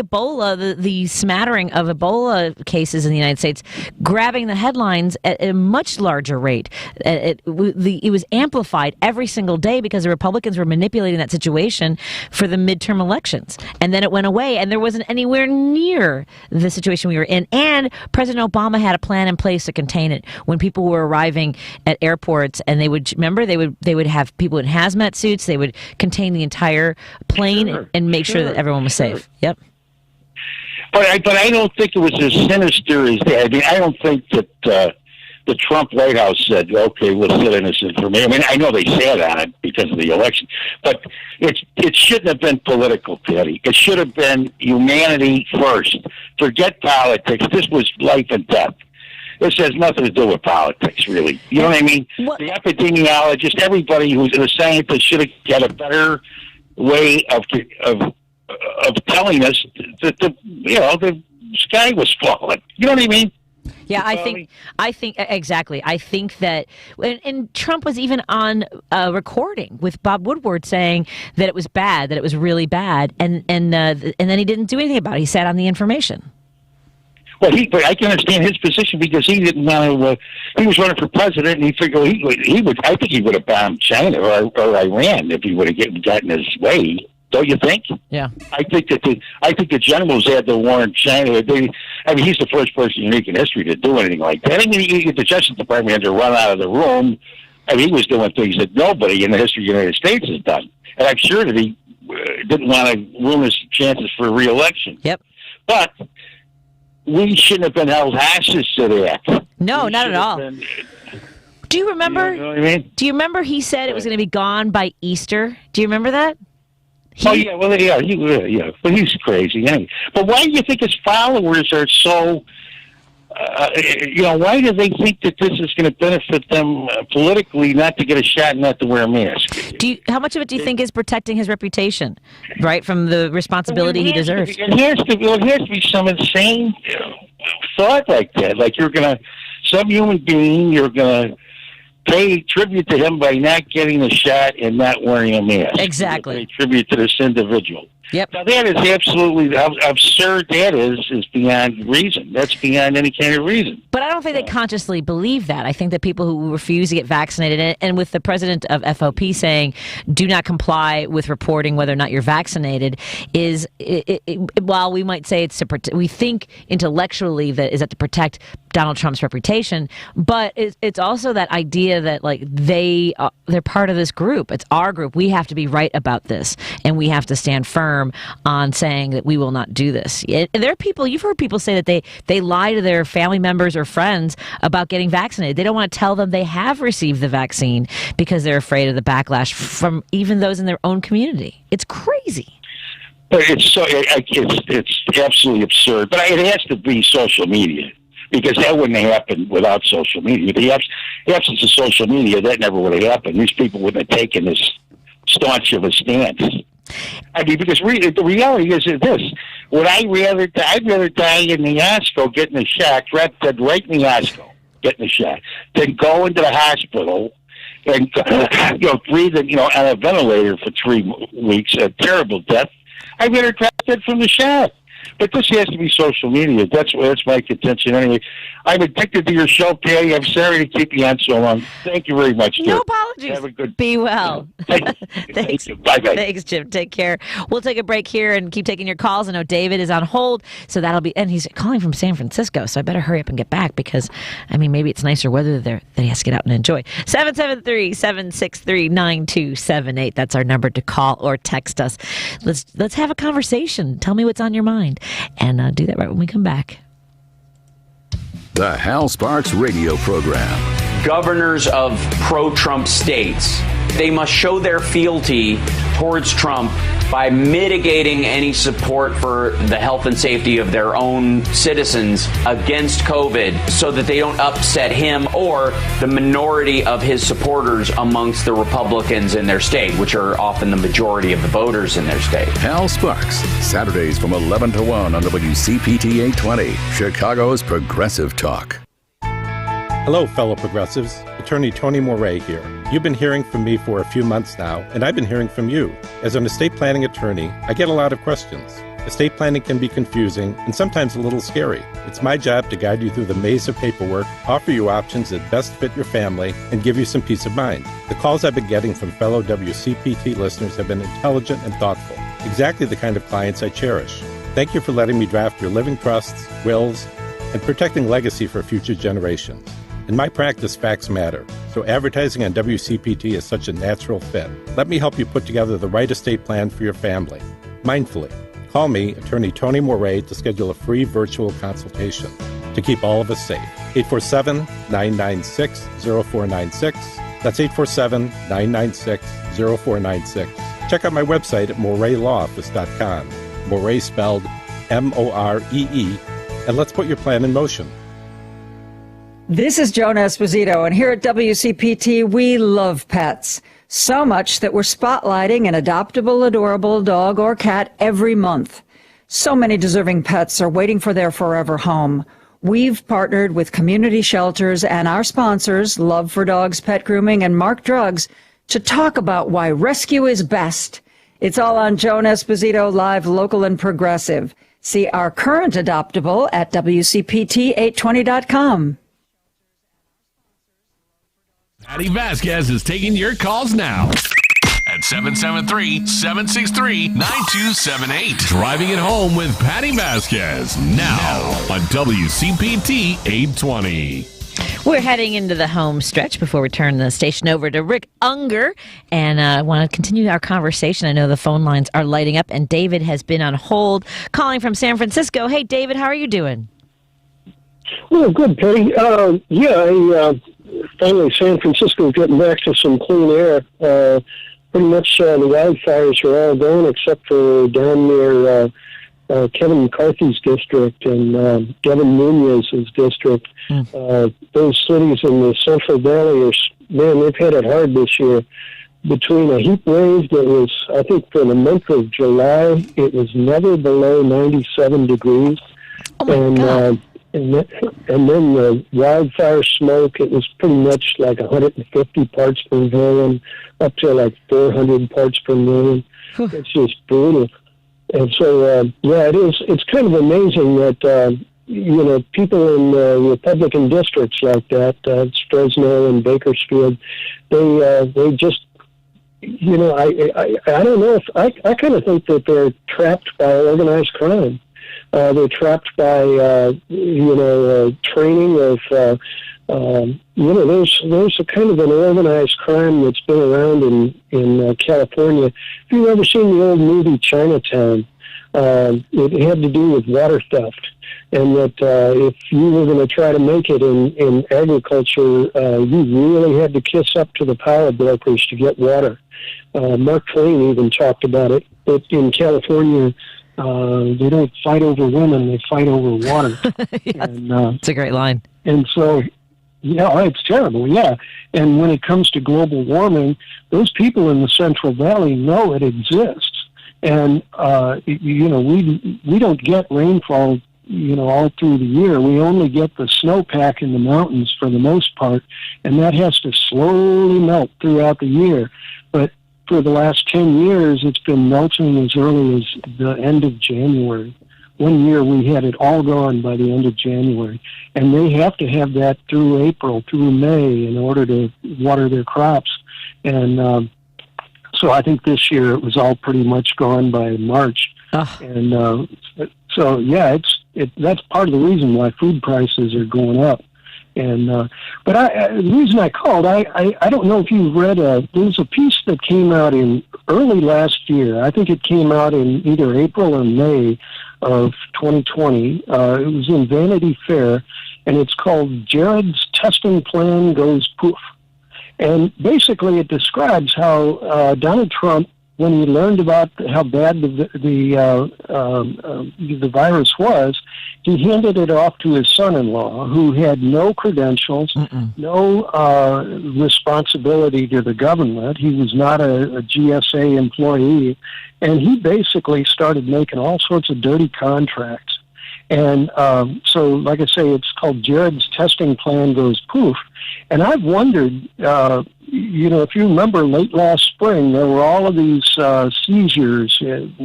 Ebola, the smattering of Ebola cases in the United States, grabbing the headlines at a much larger rate? It was amplified every single day because the Republicans were manipulating that situation for the midterm elections, and then it went away, and there wasn't anywhere near the situation we were in. And President Obama had a plan in place to contain it. When people were arriving at airports, and they would have people in hazmat suits, they would contain the entire plane and make sure that everyone was safe. Yep. But I don't think it was as sinister as that. I mean, I don't think that the Trump White House said, okay, we'll sit in this information. I mean, I know they sat on it because of the election, but it shouldn't have been political, Patty. It should have been humanity first. Forget politics. This was life and death. This has nothing to do with politics, really. You know what I mean? The epidemiologist, everybody who's a scientist should have got a better way of telling us that the sky was falling. You know what I mean? Yeah, I think exactly. I think that, and Trump was even on recording with Bob Woodward saying that it was bad, that it was really bad, and then he didn't do anything about it. He sat on the information. Well, but I can understand his position because he didn't want to. He was running for president, and he figured he would. I think he would have bombed China or Iran if he would have gotten his way. Don't you think? Yeah. I think the generals had to warn China. He's the first person unique in history to do anything like that. I mean, the Justice Department had to run out of the room. And he was doing things that nobody in the history of the United States has done. And I'm sure that he didn't want to ruin his chances for re-election. Yep. But we shouldn't have been held hostage to that. No, not at all. Do you remember? You know what I mean? Do you remember he said it was going to be gone by Easter? Do you remember that? Yeah. But he's crazy. Anyway. But why do you think his followers are so? Why do they think that this is going to benefit them politically, not to get a shot and not to wear a mask? How much of it do you think is protecting his reputation, right, from the responsibility he deserves? It has to be some insane thought like that. Like some human being, you're going to pay tribute to him by not getting a shot and not wearing a mask. Exactly. Pay tribute to this individual. Yep. Now that is absolutely absurd. That is beyond reason. That's beyond any kind of reason. But I don't think they consciously believe that. I think that people who refuse to get vaccinated, and with the president of FOP saying, do not comply with reporting whether or not you're vaccinated, while we might say it's we think intellectually that is that to protect Donald Trump's reputation, but it's also that idea that they're part of this group. It's our group. We have to be right about this, and we have to stand firm on saying that we will not do this. And there are people, you've heard people say that they lie to their family members or friends about getting vaccinated. They don't want to tell them they have received the vaccine because they're afraid of the backlash from even those in their own community. It's crazy. But it's absolutely absurd. But it has to be social media, because that wouldn't have happened without social media. The absence of social media, that never would have happened. These people wouldn't have taken this staunch of a stance. I mean, because the reality is this: I'd rather die in the Osco getting a shot, right in the Osco getting a shot, than go into the hospital and breathing on a ventilator for 3 weeks, a terrible death. I'd rather die dead from the shot. But this has to be social media. That's my contention. Anyway, I'm addicted to your show, Patty. I'm sorry to keep you on so long. Thank you very much, Jim. No apologies. Have a good. Be well. Thanks. Bye-bye. Thanks, Jim. Take care. We'll take a break here and keep taking your calls. I know David is on hold, so that'll be. And he's calling from San Francisco, so I better hurry up and get back because, maybe it's nicer weather there that he has to get out and enjoy. 773-763-9278. That's our number to call or text us. Let's have a conversation. Tell me what's on your mind. And do that right when we come back. The Hal Sparks radio program. Governors of pro-Trump states, they must show their fealty towards Trump by mitigating any support for the health and safety of their own citizens against COVID so that they don't upset him or the minority of his supporters amongst the Republicans in their state, which are often the majority of the voters in their state. Hal Sparks, Saturdays from 11 to 1 on WCPT 820, Chicago's Progressive Talk. Hello, fellow progressives. Attorney Tony Moret here. You've been hearing from me for a few months now, and I've been hearing from you. As an estate planning attorney, I get a lot of questions. Estate planning can be confusing and sometimes a little scary. It's my job to guide you through the maze of paperwork, offer you options that best fit your family, and give you some peace of mind. The calls I've been getting from fellow WCPT listeners have been intelligent and thoughtful, exactly the kind of clients I cherish. Thank you for letting me draft your living trusts, wills, and protecting legacy for future generations. In my practice, facts matter, so advertising on WCPT is such a natural fit. Let me help you put together the right estate plan for your family, mindfully. Call me, Attorney Tony Moret, to schedule a free virtual consultation to keep all of us safe. 847-996-0496. That's 847-996-0496. Check out my website at moretlawoffice.com. Moret spelled M-O-R-E-E, and let's put your plan in motion. This is Joan Esposito, and here at WCPT, we love pets. So much that we're spotlighting an adoptable, adorable dog or cat every month. So many deserving pets are waiting for their forever home. We've partnered with community shelters and our sponsors, Love for Dogs Pet Grooming and Mark Drugs, to talk about why rescue is best. It's all on Joan Esposito Live, Local and Progressive. See our current adoptable at WCPT820.com. Patti Vasquez is taking your calls now at 773-763-9278. Driving it home with Patti Vasquez now on WCPT 820. We're heading into the home stretch before we turn the station over to Rick Unger. And I want to continue our conversation. I know the phone lines are lighting up, and David has been on hold calling from San Francisco. Hey, David, how are you doing? Well, good, Patty. Finally, San Francisco getting back to some clean air. Pretty much the wildfires are all gone except for down near Kevin McCarthy's district and Devin Nunez's district. Those cities in the Central Valley they've had it hard this year. Between a heat wave that was, I think for the month of July, it was never below 97 degrees. Oh my God. And then the wildfire smoke, it was pretty much like 150 parts per million, up to like 400 parts per million. It's just brutal. And so, it is. It's kind of amazing that, people in Republican districts like that, Fresno and Bakersfield, they just, I don't know if, I kind of think that they're trapped by organized crime. They're trapped by, training of, there's a kind of an organized crime that's been around in California. If you've ever seen the old movie Chinatown, it had to do with water theft. And that if you were going to try to make it in agriculture, you really had to kiss up to the power brokers to get water. Mark Twain even talked about it. But in California, they don't fight over women, they fight over water. It's a great line. And so, it's terrible, yeah. And when it comes to global warming, those people in the Central Valley know it exists. And, we don't get rainfall, all through the year. We only get the snowpack in the mountains for the most part, and that has to slowly melt throughout the year. But for the last 10 years, it's been melting as early as the end of January. One year we had it all gone by the end of January. And they have to have that through April, through May, in order to water their crops. And so I think this year it was all pretty much gone by March. And that's part of the reason why food prices are going up. And but the reason I called, I don't know if you've read there's a piece that came out in early last year. I think it came out in either April or May of 2020. It was in Vanity Fair, and it's called "Jared's Testing Plan Goes Poof." And basically, it describes how Donald Trump, when he learned about how bad the virus was, he handed it off to his son-in-law, who had no credentials, no responsibility to the government. He was not a GSA employee, and he basically started making all sorts of dirty contracts. And so, like I say, it's called Jared's Testing Plan Goes Poof. And I've wondered, if you remember late last spring, there were all of these seizures.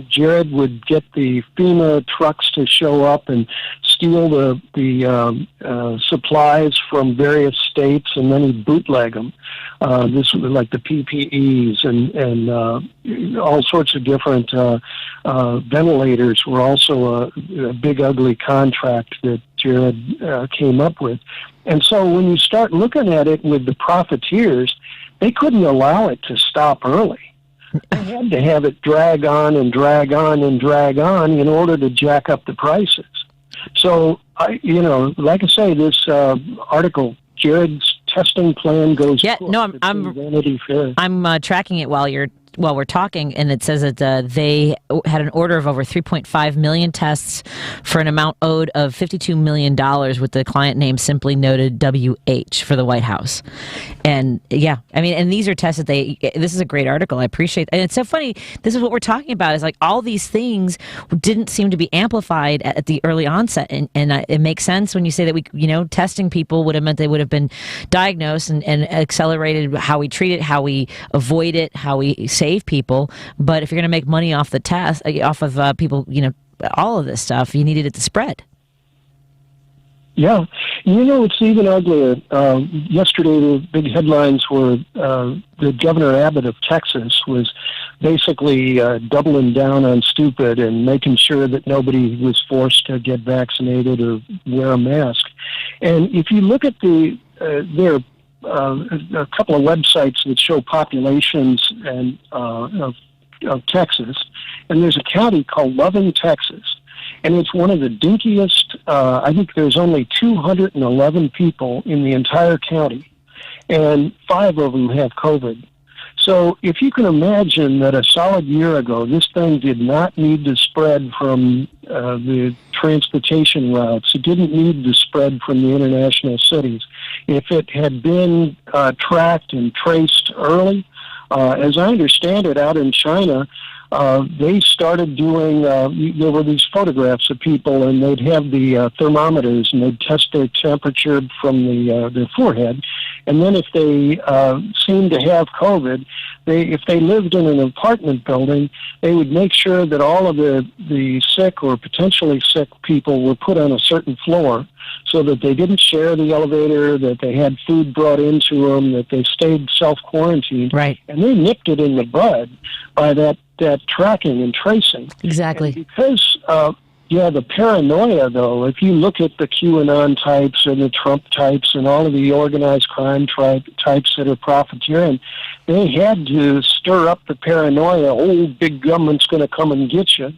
Jared would get the FEMA trucks to show up and steal the supplies from various states, and then he'd bootleg them. This was like the PPEs and all sorts of different ventilators were also a big, ugly contract that Jared came up with. And so when you start looking at it with the profiteers, they couldn't allow it to stop early. They had to have it drag on and drag on and drag on in order to jack up the prices. So, like I say, this article, Jared's Testing Plan Goes Yeah, Poof, no, it's in Vanity Fair. I'm tracking it while we're talking, and it says that they had an order of over 3.5 million tests for an amount owed of $52 million, with the client name simply noted WH for the White House. And yeah, I mean, and these are tests that this is a great article. I appreciate, and it's so funny. This is what we're talking about, is like all these things didn't seem to be amplified at the early onset. And it makes sense when you say that testing people would have meant they would have been diagnosed and accelerated how we treat it, how we avoid it, how we save people. But if you're going to make money off the test, off of people, all of this stuff, you needed it to spread. Yeah. It's even uglier. Yesterday, the big headlines were the Governor Abbott of Texas was basically doubling down on stupid and making sure that nobody was forced to get vaccinated or wear a mask. And if you look at there are a couple of websites that show populations and of Texas, and there's a county called Loving, Texas. And it's one of the dinkiest, I think there's only 211 people in the entire county, and 5 of them have COVID. So if you can imagine that a solid year ago, this thing did not need to spread from the transportation routes. It didn't need to spread from the international cities. If it had been tracked and traced early, as I understand it, out in China, they started doing, there were these photographs of people, and they'd have the thermometers, and they'd test their temperature from their forehead. And then if they seemed to have COVID, if they lived in an apartment building, they would make sure that all of the sick or potentially sick people were put on a certain floor so that they didn't share the elevator, that they had food brought into them, that they stayed self-quarantined. Right. And they nipped it in the bud by that tracking and tracing. Exactly. And because, the paranoia, though, if you look at the QAnon types and the Trump types and all of the organized crime types that are profiteering, they had to stir up the paranoia, big government's going to come and get you,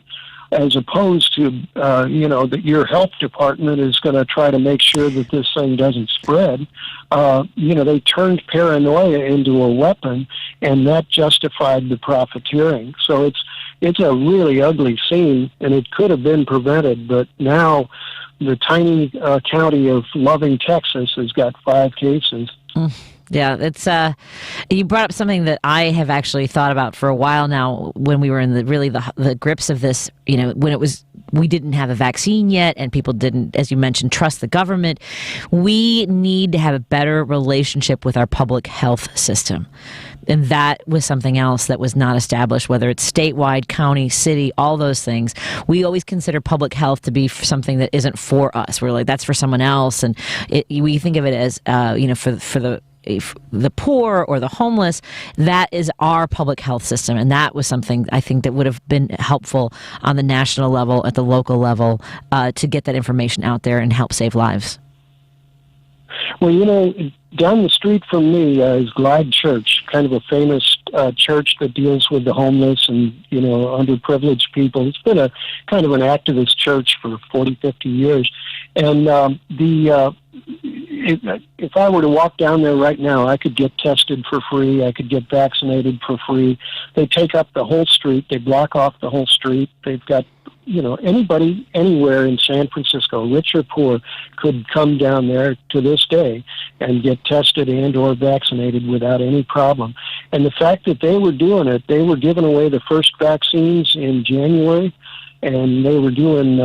as opposed to, that your health department is going to try to make sure that this thing doesn't spread. They turned paranoia into a weapon, and that justified the profiteering. So it's a really ugly scene, and it could have been prevented, but now the tiny county of Loving, Texas has got 5 cases. Yeah, it's you brought up something that I have actually thought about for a while now. When we were in the grips of this, when we didn't have a vaccine yet, and people didn't, as you mentioned, trust the government. We need to have a better relationship with our public health system, and that was something else that was not established. Whether it's statewide, county, city, all those things, we always consider public health to be something that isn't for us. We're like, that's for someone else, and we think of it as for the poor or the homeless. That is our public health system, and that was something I think that would have been helpful on the national level, at the local level, to get that information out there and help save lives. Well, down the street from me is Glide Church, kind of a famous church that deals with the homeless and, underprivileged people. It's been a kind of an activist church for 40, 50 years. And if I were to walk down there right now, I could get tested for free. I could get vaccinated for free. They take up the whole street. They block off the whole street. They've got, anybody anywhere in San Francisco, rich or poor, could come down there to this day and get tested and or vaccinated without any problem. And the fact that they were doing it, they were giving away the first vaccines in January. and they were doing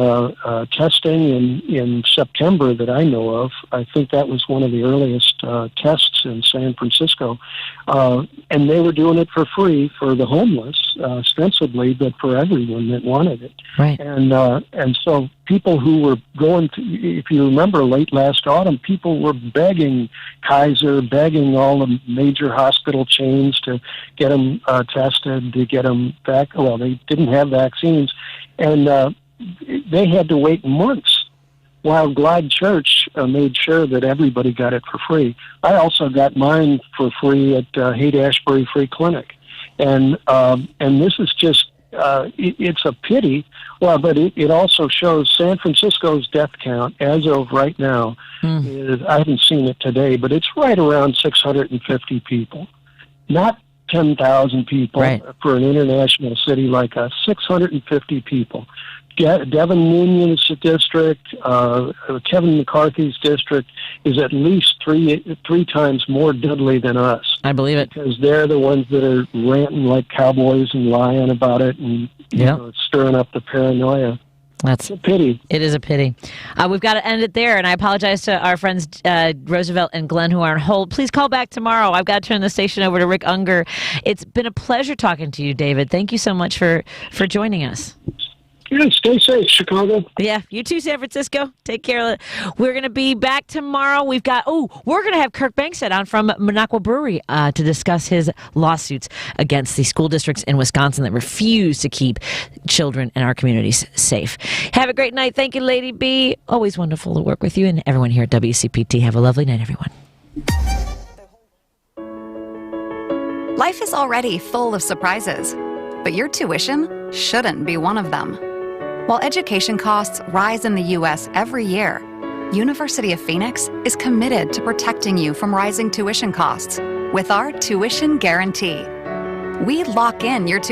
testing in September that I know of. I think that was one of the earliest tests in San Francisco, and they were doing it for free for the homeless, ostensibly, but for everyone that wanted it. Right. And so people who were going to, if you remember late last autumn, people were begging Kaiser, begging all the major hospital chains to get them tested, to get them back. Well, they didn't have vaccines, and they had to wait months while Glide Church made sure that everybody got it for free. I also got mine for free at Haight-Ashbury Free Clinic. And this is just, it's a pity. Well, but it also shows San Francisco's death count as of right now is, I haven't seen it today, but it's right around 650 people. Not 10,000 people for an international city like us, 650 people. Devin Nunez's district, Kevin McCarthy's district is at least three times more deadly than us. I believe it. Because they're the ones that are ranting like cowboys and lying about it and you know, stirring up the paranoia. That's a pity. It is a pity. We've got to end it there, and I apologize to our friends Roosevelt and Glenn who are on hold. Please call back tomorrow. I've got to turn the station over to Rick Unger. It's been a pleasure talking to you, David. Thank you so much for joining us. Yeah, stay safe, Chicago. Yeah, you too, San Francisco. Take care. We're going to be back tomorrow. We're going to have Kirk Bankstead on from Minocqua Brewery to discuss his lawsuits against the school districts in Wisconsin that refuse to keep children in our communities safe. Have a great night. Thank you, Lady B. Always wonderful to work with you, and everyone here at WCPT. Have a lovely night, everyone. Life is already full of surprises, but your tuition shouldn't be one of them. While education costs rise in the U.S. every year, University of Phoenix is committed to protecting you from rising tuition costs with our tuition guarantee. We lock in your tuition